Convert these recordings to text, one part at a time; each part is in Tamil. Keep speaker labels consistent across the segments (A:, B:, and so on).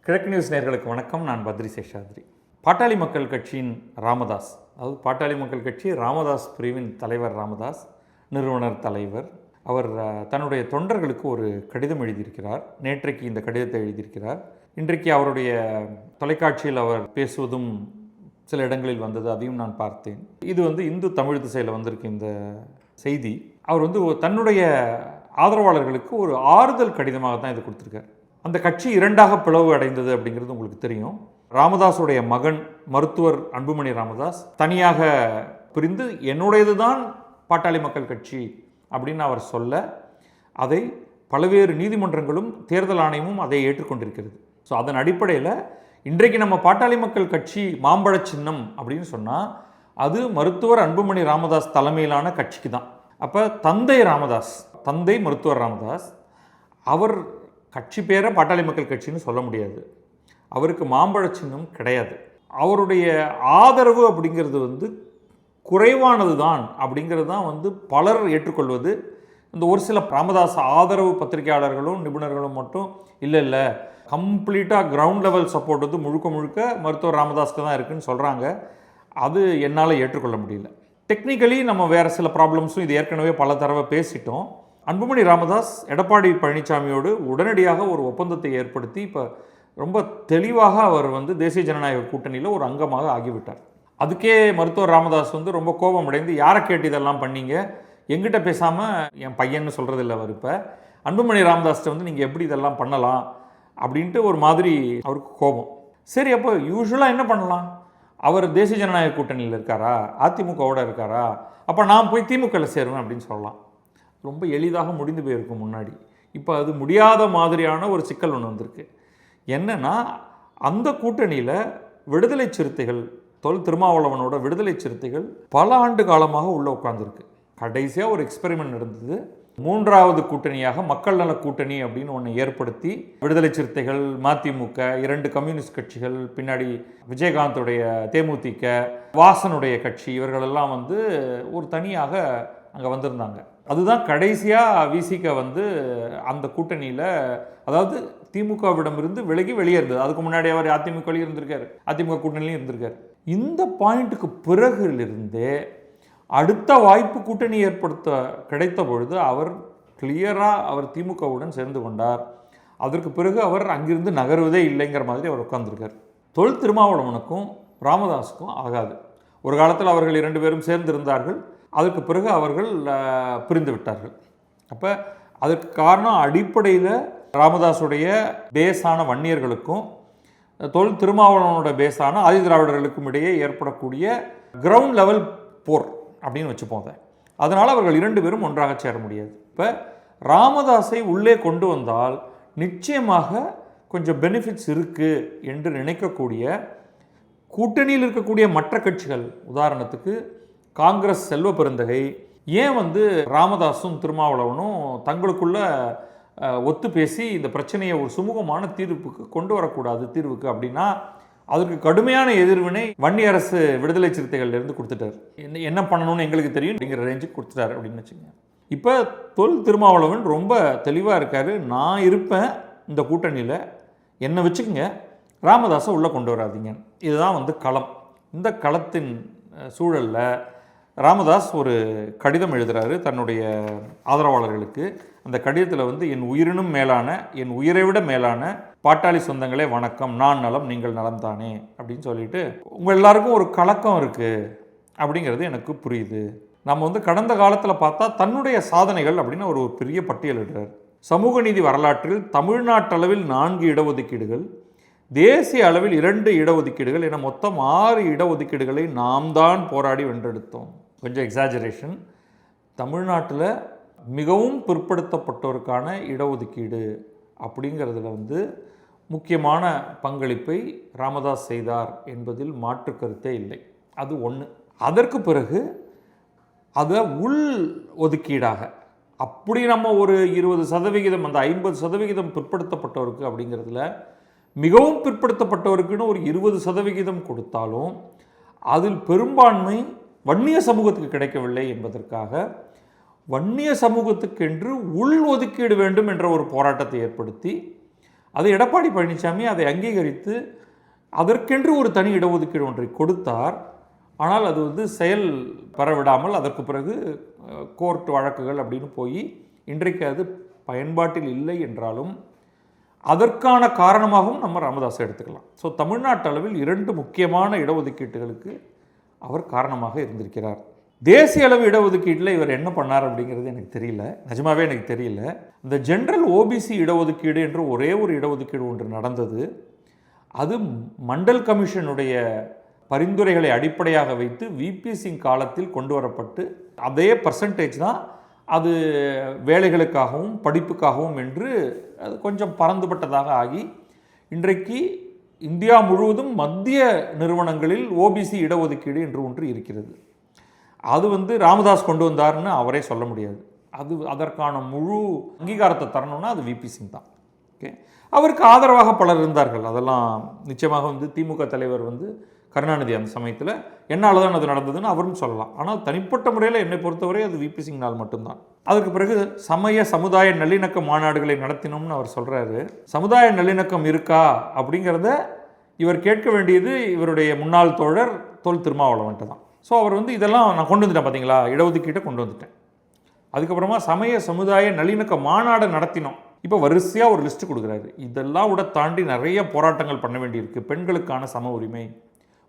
A: கிழக்கு நியூஸ் நேயர்களுக்கு வணக்கம். நான் பத்ரி சேஷாத்ரி. பாட்டாளி மக்கள் கட்சியின் ராமதாஸ், அதாவது பாட்டாளி மக்கள் கட்சி ராமதாஸ் பிரிவின் தலைவர் ராமதாஸ், நிறுவனர் தலைவர், அவர் தன்னுடைய தொண்டர்களுக்கு ஒரு கடிதம் எழுதியிருக்கிறார். நேற்றைக்கு இந்த கடிதத்தை எழுதியிருக்கிறார். இன்றைக்கு அவருடைய தொலைக்காட்சியில் அவர் பேசுவதும் சில இடங்களில் வந்தது, அதையும் நான் பார்த்தேன். இது இந்து தமிழ் திசையில் வந்திருக்கு இந்த செய்தி. அவர் தன்னுடைய ஆதரவாளர்களுக்கு ஒரு ஆறுதல் கடிதமாக தான் இது கொடுத்துருக்கார். அந்த கட்சி இரண்டாக பிளவு அடைந்தது அப்படிங்கிறது உங்களுக்கு தெரியும். ராமதாஸுடைய மகன் மருத்துவர் அன்புமணி ராமதாஸ் தனியாக பிரிந்து என்னுடையது தான் பாட்டாளி மக்கள் கட்சி அப்படின்னு அவர் சொல்ல, அதை பல்வேறு நீதிமன்றங்களும் தேர்தல் ஆணையமும் அதை ஏற்றுக்கொண்டிருக்கிறது. ஸோ அதன் அடிப்படையில் இன்றைக்கு நம்ம பாட்டாளி மக்கள் கட்சி மாம்பழ சின்னம் அப்படின்னு சொன்னால் அது மருத்துவர் அன்புமணி ராமதாஸ் தலைமையிலான கட்சிக்கு தான். அப்போ தந்தை மருத்துவர் ராமதாஸ், அவர் கட்சி பேரை பாட்டாளி மக்கள் கட்சின்னு சொல்ல முடியாது. அவருக்கு மாம்பழ சின்னம் கிடையாது. அவருடைய ஆதரவு அப்படிங்கிறது குறைவானது தான் அப்படிங்கிறது தான் பலர் ஏற்றுக்கொள்வது. இந்த ஒரு சில ராமதாஸ் ஆதரவு பத்திரிகையாளர்களும் நிபுணர்களும் மட்டும் இல்லை கம்ப்ளீட்டாக கிரவுண்ட் லெவல் சப்போர்ட் முழுக்க மருத்துவர் ராமதாஸ்க்கு தான் இருக்குதுன்னு சொல்கிறாங்க. அது என்னால் ஏற்றுக்கொள்ள முடியல. டெக்னிக்கலி நம்ம வேறு சில ப்ராப்ளம்ஸும் இது ஏற்கனவே பல தடவை பேசிட்டோம். அன்புமணி ராமதாஸ் எடப்பாடி பழனிசாமியோடு உடனடியாக ஒரு ஒப்பந்தத்தை ஏற்படுத்தி இப்போ ரொம்ப தெளிவாக அவர் தேசிய ஜனநாயக கூட்டணியில் ஒரு அங்கமாக ஆகிவிட்டார். அதுக்கே மருத்துவர் ராமதாஸ் ரொம்ப கோபம் அடைந்து, யாரை கேட்டு இதெல்லாம் பண்ணீங்க, எங்கிட்ட பேசாமல் என் பையன்னு சொல்கிறதில்ல அவர். இப்போ அன்புமணி ராமதாஸ்கிட்ட நீங்கள் எப்படி இதெல்லாம் பண்ணலாம் அப்படின்ட்டு ஒரு மாதிரி அவருக்கு கோபம். சரி, அப்போ யூஸ்வலாக என்ன பண்ணலாம்? அவர் தேசிய ஜனநாயக கூட்டணியில் இருக்காரா, அதிமுகவோட இருக்காரா, அப்போ நான் போய் திமுகவில் சேருவேன் அப்படின்னு சொல்லலாம். ரொம்ப எளிதாக முடிந்து போயிருக்கும் முன்னாடி. இப்போ அது முடியாத மாதிரியான ஒரு சிக்கல் ஒன்று வந்திருக்கு. என்னென்னா, அந்த கூட்டணியில் விடுதலை சிறுத்தைகள், திருமாவளவனோட விடுதலை சிறுத்தைகள் பல ஆண்டு காலமாக உள்ளே உட்காந்துருக்கு. கடைசியாக ஒரு எக்ஸ்பெரிமெண்ட் நடந்தது. மூன்றாவது கூட்டணியாக மக்கள் நல கூட்டணி அப்படின்னு ஒன்று ஏற்படுத்தி விடுதலை சிறுத்தைகள், மதிமுக, 2 கம்யூனிஸ்ட் கட்சிகள், பின்னாடி விஜயகாந்துடைய தேமுதிக, வாசனுடைய கட்சி, இவர்களெல்லாம் ஒரு தனியாக அங்கே வந்திருந்தாங்க. அதுதான் கடைசியாக விசிக அந்த கூட்டணியில், அதாவது திமுகவிடமிருந்து விலகி வெளியே இருந்தது. அதுக்கு முன்னாடி அவர் அதிமுகலையும் இருந்திருக்காரு, அதிமுக கூட்டணிலையும் இருந்திருக்காரு. இந்த பாயிண்ட்டுக்கு பிறகுலிருந்தே அடுத்த வாய்ப்பு கூட்டணி ஏற்படுத்த கிடைத்த பொழுது அவர் கிளியராக அவர் திமுகவுடன் சேர்ந்து கொண்டார். அதற்கு பிறகு அவர் அங்கிருந்து நகருவதே இல்லைங்கிற மாதிரி அவர் உட்கார்ந்துருக்கார். திருமாவளவனுக்கும் ராமதாஸுக்கும் ஆகாது. ஒரு காலத்தில் அவர்கள் 2 பேரும் சேர்ந்திருந்தார்கள். அதற்கு பிறகு அவர்கள் பிரிந்து விட்டார்கள். அப்போ அதற்கு காரணம் அடிப்படையில் ராமதாஸுடைய பேஸான வன்னியர்களுக்கும் திருமாவளவனோட பேஸான ஆதி திராவிடர்களுக்கும் இடையே ஏற்படக்கூடிய கிரவுண்ட் லெவல் போர் அப்படின்னு வச்சுப்போம். அதனால் அவர்கள் 2 பேரும் ஒன்றாக சேர முடியாது. இப்போ ராமதாஸை உள்ளே கொண்டு வந்தால் நிச்சயமாக கொஞ்சம் பெனிஃபிட்ஸ் இருக்குது என்று நினைக்கக்கூடிய கூட்டணியில் இருக்கக்கூடிய மற்ற கட்சிகள், உதாரணத்துக்கு காங்கிரஸ் செல்வ பெருந்தகை, ஏன் ராமதாஸும் திருமாவளவனும் தங்களுக்குள்ள ஒத்து பேசி இந்த பிரச்சனையை ஒரு சுமூகமான தீர்வுக்கு கொண்டு வரக்கூடாது தீர்வுக்கு அப்படின்னா, அதுக்கு கடுமையான எதிர்வினை வன்னி அரசு விடுதலை சிறுத்தைகள்லேருந்து கொடுத்துட்டார். என்ன பண்ணணும்னு எங்களுக்கு தெரியும் அப்படிங்கிற ரேஞ்சுக்கு கொடுத்துட்டார் அப்படின்னு வச்சுக்கோங்க. இப்போ திருமாவளவன் ரொம்ப தெளிவாக இருக்கார். நான் இருப்பேன் இந்த கூட்டணியில், என்னை வச்சுக்கோங்க, ராமதாஸை உள்ளே கொண்டு வராதிங்க. இதுதான் களம். இந்த களத்தின் சூழலில் ராமதாஸ் ஒரு கடிதம் எழுதுகிறாரு தன்னுடைய ஆதரவாளர்களுக்கு. அந்த கடிதத்தில் என் உயிரினும் மேலான, என் உயிரை விட மேலான பாட்டாளி சொந்தங்களே வணக்கம், நான் நலம், நீங்கள் நலம் தானே அப்படின்னு சொல்லிட்டு, உங்கள் எல்லாருக்கும் ஒரு கலக்கம் இருக்குது அப்படிங்கிறது எனக்கு புரியுது. நம்ம கடந்த காலத்தில் பார்த்தா தன்னுடைய சாதனைகள் அப்படின்னு ஒரு பெரிய பட்டியல் இடுறார். சமூக நீதி வரலாற்றில் தமிழ்நாட்டளவில் 4 இடஒதுக்கீடுகள், தேசிய அளவில் 2 இடஒதுக்கீடுகள் என மொத்தம் 6 இடஒதுக்கீடுகளை நாம் தான் போராடி வென்றெடுத்தோம். கொஞ்சம் எக்ஸாஜரேஷன். தமிழ்நாட்டில் மிகவும் பிற்படுத்தப்பட்டோருக்கான இடஒதுக்கீடு அப்படிங்கிறதுல முக்கியமான பங்களிப்பை ராமதாஸ் செய்தார் என்பதில் மாற்று கருத்தே இல்லை. அது ஒன்று. அதற்கு பிறகு அதை உள் ஒதுக்கீடாக அப்படி நம்ம ஒரு 20%, அந்த 50% பிற்படுத்தப்பட்டவருக்கு அப்படிங்கிறதுல மிகவும் பிற்படுத்தப்பட்டவருக்குன்னு ஒரு 20% கொடுத்தாலும் அதில் பெரும்பான்மை வன்னிய சமூகத்துக்கு கிடைக்கவில்லை என்பதற்காக வன்னிய சமூகத்துக்கென்று உள் ஒதுக்கீடு வேண்டும் என்ற ஒரு போராட்டத்தை ஏற்படுத்தி அது எடப்பாடி பழனிசாமி அதை அங்கீகரித்து அதற்கென்று ஒரு தனி இடஒதுக்கீடு ஒன்றை கொடுத்தார். ஆனால் அது வந்து செயல் பெறவிடாமல் அதற்கு பிறகு கோர்ட் வழக்குகள் அப்படின்னு போய் இன்றைக்கு அது பயன்பாட்டில் இல்லை என்றாலும் அதற்கான காரணமாகவும் நம்ம ராமதாஸை எடுத்துக்கலாம். ஸோ தமிழ்நாட்டு அளவில் 2 முக்கியமான இடஒதுக்கீட்டுகளுக்கு அவர் காரணமாக இருந்திருக்கிறார். தேசிய அளவு இடஒதுக்கீட்டில் இவர் என்ன பண்ணார் அப்படிங்கிறது எனக்கு தெரியல, நிஜமாவே எனக்கு தெரியல. இந்த ஜென்ரல் ஓபிசி இடஒதுக்கீடு என்று ஒரே ஒரு இடஒதுக்கீடு ஒன்று நடந்தது. அது மண்டல் கமிஷனுடைய பரிந்துரைகளை அடிப்படையாக வைத்து விபி சிங் காலத்தில் கொண்டு வரப்பட்டு அதே பர்சன்டேஜ் தான் அது வேலைகளுக்காகவும் படிப்புக்காகவும் என்று அது கொஞ்சம் பறந்துபட்டதாக ஆகி இன்றைக்கு இந்தியா முழுவதும் மத்திய நிறுவனங்களில் ஓபிசி இடஒதுக்கீடு என்று ஒன்று இருக்கிறது. அது வந்து ராமதாஸ் கொண்டு வந்தார்னு அவரே சொல்ல முடியாது. அதற்கான முழு அங்கீகாரத்தை தரணும்னா அது விபி சிங் தான். ஓகே, அவருக்கு ஆதரவாக பலர் இருந்தார்கள். அதெல்லாம் நிச்சயமாக வந்து திமுக தலைவர் வந்து கருணாநிதி அந்த சமயத்தில் என்னால் தான் அது நடந்ததுன்னு அவரும் சொல்லலாம். ஆனால் தனிப்பட்ட முறையில் என்னை பொறுத்தவரை அது விபி சிங்னால் மட்டும்தான். அதுக்கு பிறகு சமுதாய நல்லிணக்க மாநாடுகளை நடத்தினோம்னு அவர் சொல்கிறாரு. சமுதாய நல்லிணக்கம் இருக்கா அப்படிங்கிறத இவர் கேட்க வேண்டியது இவருடைய முன்னாள் தோழர் தொல் திருமாவளவன்ட்டு தான். ஸோ அவர் வந்து இதெல்லாம் நான் கொண்டு வந்துட்டேன், பார்த்தீங்களா, இடஒதுக்கீட்டை கொண்டு வந்துட்டேன். அதுக்கப்புறமா சமுதாய நல்லிணக்க மாநாடு நடத்தினோம். இப்போ வரிசையாக ஒரு லிஸ்ட்டு கொடுக்குறாரு. இதெல்லாம் விட தாண்டி நிறைய போராட்டங்கள் பண்ண வேண்டியிருக்கு. பெண்களுக்கான சம உரிமை,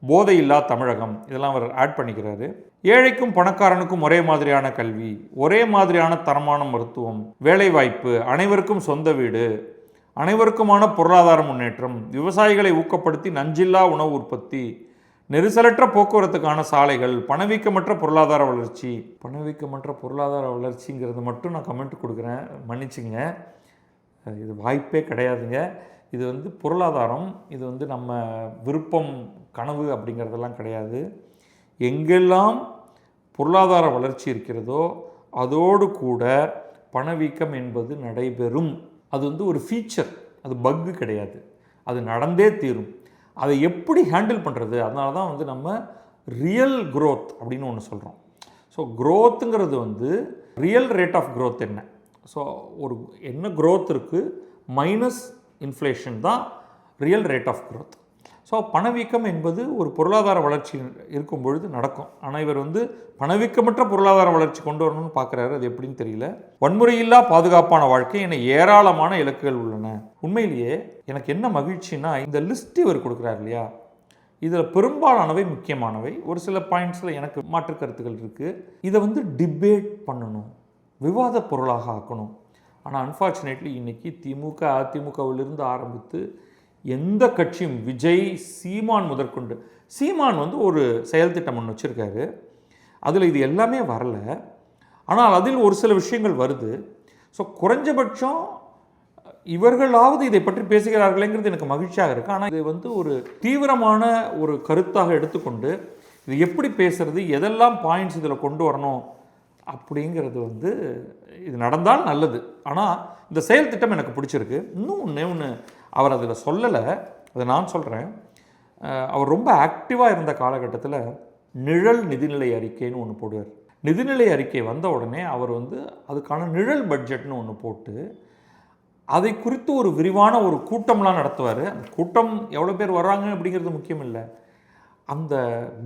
A: போதையில்லா தமிழகம், இதெல்லாம் அவர் ஆட் பண்ணிக்கிறாரு. ஏழைக்கும் பணக்காரனுக்கும் ஒரே மாதிரியான கல்வி, ஒரே மாதிரியான தரமான மருத்துவம், வேலைவாய்ப்பு, அனைவருக்கும் சொந்த வீடு, அனைவருக்குமான பொருளாதார முன்னேற்றம், விவசாயிகளை ஊக்கப்படுத்தி நஞ்சில்லா உணவு உற்பத்தி, நெரிசலற்ற போக்குவரத்துக்கான சாலைகள், பணவீக்கமற்ற பொருளாதார வளர்ச்சி. பணவீக்கமற்ற பொருளாதார வளர்ச்சிங்கிறது மட்டும் நான் கமெண்ட் கொடுக்குறேன், மன்னிச்சுங்க, இது வாய்ப்பே கிடையாதுங்க. இது வந்து பொருளாதாரம், இது வந்து நம்ம விருப்பம் கனவு அப்படிங்கிறதெல்லாம் கிடையாது. எங்கெல்லாம் பொருளாதார வளர்ச்சி இருக்கிறதோ அதோடு கூட பணவீக்கம் என்பது நடைபெறும். அது வந்து ஒரு ஃபீச்சர், அது பக்கு கிடையாது, அது நடந்தே தீரும். அதை எப்படி ஹேண்டில் பண்ணுறது, அதனால தான் வந்து நம்ம ரியல் க்ரோத் அப்படின்னு ஒன்று சொல்கிறோம். ஸோ க்ரோத்துங்கிறது வந்து ரியல் ரேட் ஆஃப் க்ரோத் என்ன, ஸோ ஒரு என்ன க்ரோத் இருக்குது மைனஸ் இன்ஃப்ளேஷன் தான் real rate of growth. So பணவீக்கம் என்பது ஒரு பொருளாதார வளர்ச்சி இருக்கும் பொழுது நடக்கும். ஆனால் இவர் வந்து பணவீக்கமற்ற பொருளாதார வளர்ச்சி கொண்டு வரணும்னு பார்க்குறாரு. அது எப்படின்னு தெரியல. வன்முறையில்லா பாதுகாப்பான வாழ்க்கை என ஏராளமான இலக்குகள் உள்ளன. உண்மையிலேயே எனக்கு என்ன மகிழ்ச்சின்னா, இந்த லிஸ்ட் இவர் கொடுக்குறாரு இல்லையா, இதில் பெரும்பாலானவை முக்கியமானவை. ஒரு சில பாயிண்ட்ஸில் எனக்கு மாற்று கருத்துக்கள் இருக்குது. இதை வந்து டிபேட் பண்ணணும், விவாத பொருளாக ஆக்கணும். ஆனால் அன்ஃபார்ச்சுனேட்லி இன்றைக்கி திமுக அதிமுகவிலிருந்து ஆரம்பித்து எந்த கட்சியும், விஜய், சீமான் முதற்கொண்டு, சீமான் வந்து ஒரு செயல் திட்டம் ஒன்று வச்சுருக்காரு, அதில் இது எல்லாமே வரலை. ஆனால் அதில் ஒரு சில விஷயங்கள் வருது. ஸோ குறைஞ்சபட்சம் இவர்களாவது இதை பற்றி பேசுகிறார்களேங்கிறது எனக்கு மகிழ்ச்சியாக இருக்குது. ஆனால் இது வந்து ஒரு தீவிரமான ஒரு கருத்தாக எடுத்துக்கொண்டு இது எப்படி பேசுகிறது, எதெல்லாம் பாயிண்ட்ஸ் இதில் கொண்டு வரணும் அப்படிங்கிறது வந்து இது நடந்தால் நல்லது. ஆனால் இந்த செயல் திட்டம் எனக்கு பிடிச்சிருக்கு. இன்னும் ஒன்று அவர் அதில் சொல்லலை, அதை நான் சொல்கிறேன். அவர் ரொம்ப ஆக்டிவாக இருந்த காலகட்டத்தில் நிழல் நிதிநிலை அறிக்கைன்னு ஒன்று போடுவார். நிதிநிலை அறிக்கை வந்த உடனே அவர் வந்து அதுக்கான நிழல் பட்ஜெட்னு ஒன்று போட்டு அதை குறித்து ஒரு விரிவான ஒரு கூட்டம்லாம் நடத்துவார். அந்த கூட்டம் எவ்வளோ பேர் வர்றாங்க அப்படிங்கிறது முக்கியம் இல்லை, அந்த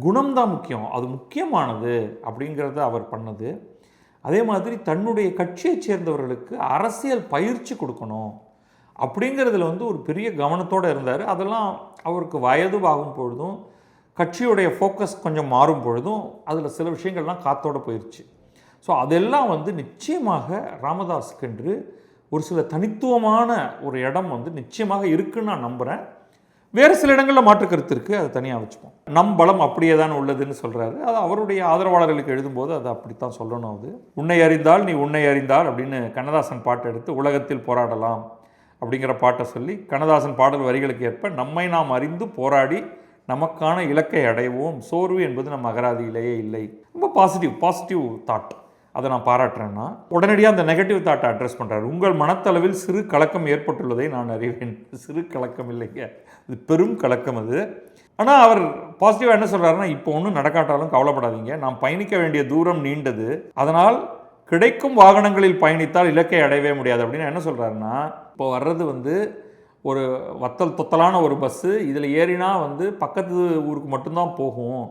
A: குணம்தான் முக்கியம், அது முக்கியமானது அப்படிங்கிறத அவர் பண்ணது. அதே மாதிரி தன்னுடைய கட்சியை சேர்ந்தவர்களுக்கு அரசியல் பயிற்சி கொடுக்கணும் அப்படிங்கிறதுல வந்து ஒரு பெரிய கவனத்தோடு இருந்தார். அதெல்லாம் அவருக்கு வயது ஆகும் பொழுதும் கட்சியுடைய ஃபோக்கஸ் கொஞ்சம் மாறும் பொழுதும் அதில் சில விஷயங்கள்லாம் காத்தோடு போயிடுச்சு. ஸோ அதெல்லாம் வந்து நிச்சயமாக ராமதாஸுக்கென்று ஒரு சில தனித்துவமான ஒரு இடம் வந்து நிச்சயமாக இருக்குன்னு நான் நம்புகிறேன். வேறு சில இடங்களில் மாற்று கருத்து இருக்குது, அதை தனியாக வச்சுப்போம். நம் பலம் அப்படியே தான் உள்ளதுன்னு சொல்கிறாரு. அது அவருடைய ஆதரவாளர்களுக்கு எழுதும்போது அது அப்படித்தான் சொல்லணும். அது உன்னை அறிந்தால் நீ உன்னை அறிந்தால் அப்படின்னு கண்ணதாசன் பாட்டை எடுத்து உலகத்தில் போராடலாம் அப்படிங்கிற பாட்டை சொல்லி கண்ணதாசன் பாடல் வரிகளுக்கு ஏற்ப நம்மை நாம் அறிந்து போராடி நமக்கான இலக்கை அடைவோம், சோர்வு என்பது நம் அகராதியிலேயே இல்லை. ரொம்ப பாசிட்டிவ் தாட். அதை நான் பாராட்டுறேன்னா உடனடியாக அந்த நெகட்டிவ் தாட்டை அட்ரஸ் பண்ணுறாரு. உங்கள் மனத்தளவில் சிறு கலக்கம் ஏற்பட்டுள்ளதை நான் அறிவேன். சிறு கலக்கம் இல்லைங்க, இது பெரும் கலக்கம் அது. ஆனால் அவர் பாசிட்டிவாக என்ன சொல்கிறாருன்னா, இப்போ ஒன்றும் நடக்காட்டாலும் கவலைப்படாதீங்க, நாம் பயணிக்க வேண்டிய தூரம் நீண்டது, அதனால் கிடைக்கும் வாகனங்களில் பயணித்தால் இலக்கை அடையவே முடியாது அப்படின்னு என்ன சொல்கிறாருன்னா, இப்போ வர்றது வந்து ஒரு வத்தல் தொத்தலான ஒரு பஸ்ஸு, இதில் ஏறினா வந்து பக்கத்து ஊருக்கு மட்டும்தான் போகும்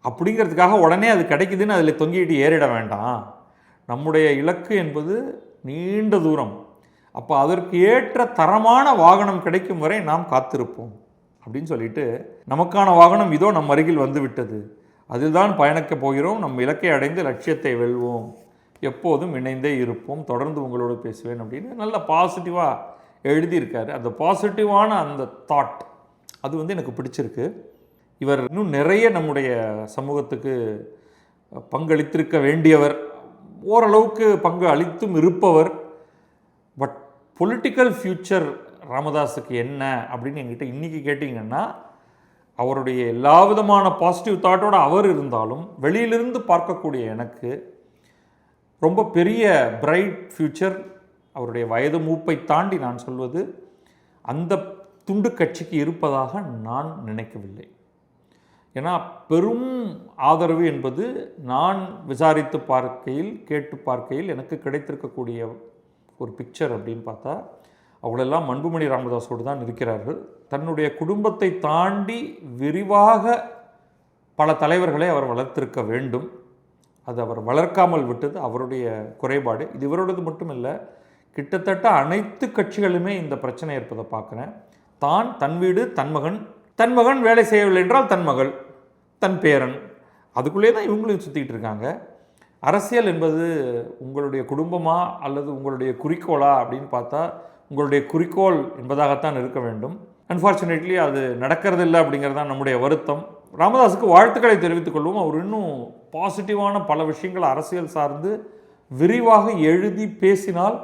A: அப்படிங்கிறதுக்காக உடனே அது கிடைக்குதுன்னு அதில் தொங்கிட்டு ஏறிட வேண்டாம். நம்முடைய இலக்கு என்பது நீண்ட தூரம். அப்போ அதற்கு ஏற்ற தரமான வாகனம் கிடைக்கும் வரை நாம் காத்திருப்போம் அப்படின்னு சொல்லிட்டு, நமக்கான வாகனம் இதோ நம் அருகில் வந்து விட்டது, அதில் தான் பயணிக்கப் போகிறோம், நம் இலக்கை அடைந்து லட்சியத்தை வெல்வோம், எப்போதும் இணைந்தே இருப்போம், தொடர்ந்து உங்களோடு பேசுவேன் அப்படின்னு நல்ல பாசிட்டிவாக எழுதியிருக்காரு. அந்த பாசிட்டிவான அந்த தாட் அது வந்து எனக்கு பிடிச்சிருக்கு. இவர் இன்னும் நிறைய நம்முடைய சமூகத்துக்கு பங்களித்திருக்க வேண்டியவர், ஓரளவுக்கு பங்கு அளித்தும் இருப்பவர். பட் பொலிட்டிக்கல் ஃப்யூச்சர் ராமதாஸுக்கு என்ன அப்படின்னு என்கிட்ட இன்றைக்கி கேட்டிங்கன்னா, அவருடைய எல்லா விதமான பாசிட்டிவ் தாட்டோடு அவர் இருந்தாலும் வெளியிலிருந்து பார்க்கக்கூடிய எனக்கு ரொம்ப பெரிய பிரைட் ஃப்யூச்சர் அவருடைய வயது மூப்பை தாண்டி நான் சொல்வது அந்த துண்டு கட்சிக்கு இருப்பதாக நான் நினைக்கவில்லை. ஏன்னா பெரும் ஆதரவு என்பது நான் விசாரித்து பார்க்கையில், கேட்டு பார்க்கையில் எனக்கு கிடைத்திருக்கக்கூடிய ஒரு பிக்சர் அப்படின்னு பார்த்தா, அவங்களெல்லாம் அன்புமணி ராமதாஸோடு தான் இருக்கிறார்கள். தன்னுடைய குடும்பத்தை தாண்டி விரிவாக பல தலைவர்களை அவர் வளர்த்திருக்க வேண்டும். அது அவர் வளர்க்காமல் விட்டது அவருடைய குறைபாடு. இது இவரோடது மட்டும் இல்லை, கிட்டத்தட்ட அனைத்து கட்சிகளுமே இந்த பிரச்சனை இருப்பதை பார்க்குறேன். தன் வீடு தன் மகன் வேலை செய்யவில்லை என்றால் தன் மகள், தன் பேரன், அதுக்குள்ளே தான் இவங்களும் சுற்றிக்கிட்டு இருக்காங்க. அரசியல் என்பது உங்களுடைய குடும்பமா அல்லது உங்களுடைய குறிக்கோளா அப்படின்னு பார்த்தா உங்களுடைய குறிக்கோள் என்பதாகத்தான் இருக்க வேண்டும். அன்ஃபார்ச்சுனேட்லி அது நடக்கிறதில்லை அப்படிங்கிறது தான் நம்முடைய வருத்தம். ராமதாஸுக்கு வாழ்த்துக்களை தெரிவித்துக் கொள்வோம். அவர் இன்னும் பாசிட்டிவான பல விஷயங்கள் அரசியல் சார்ந்து விரிவாக எழுதி பேசினால்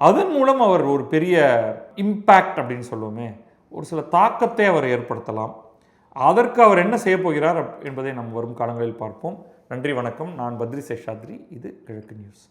A: அதன் மூலம் அவர் ஒரு பெரிய இம்பேக்ட் அப்படின்னு சொல்லுவோமே, ஒரு சில தாக்கத்தை அவர் ஏற்படுத்தலாம். அதற்கு அவர் என்ன செய்ய போகிறார் என்பதை நாம் வரும் காலங்களில் பார்ப்போம். நன்றி, வணக்கம். நான் பத்ரி சேஷாத்ரி. இது கிழக்கு நியூஸ்.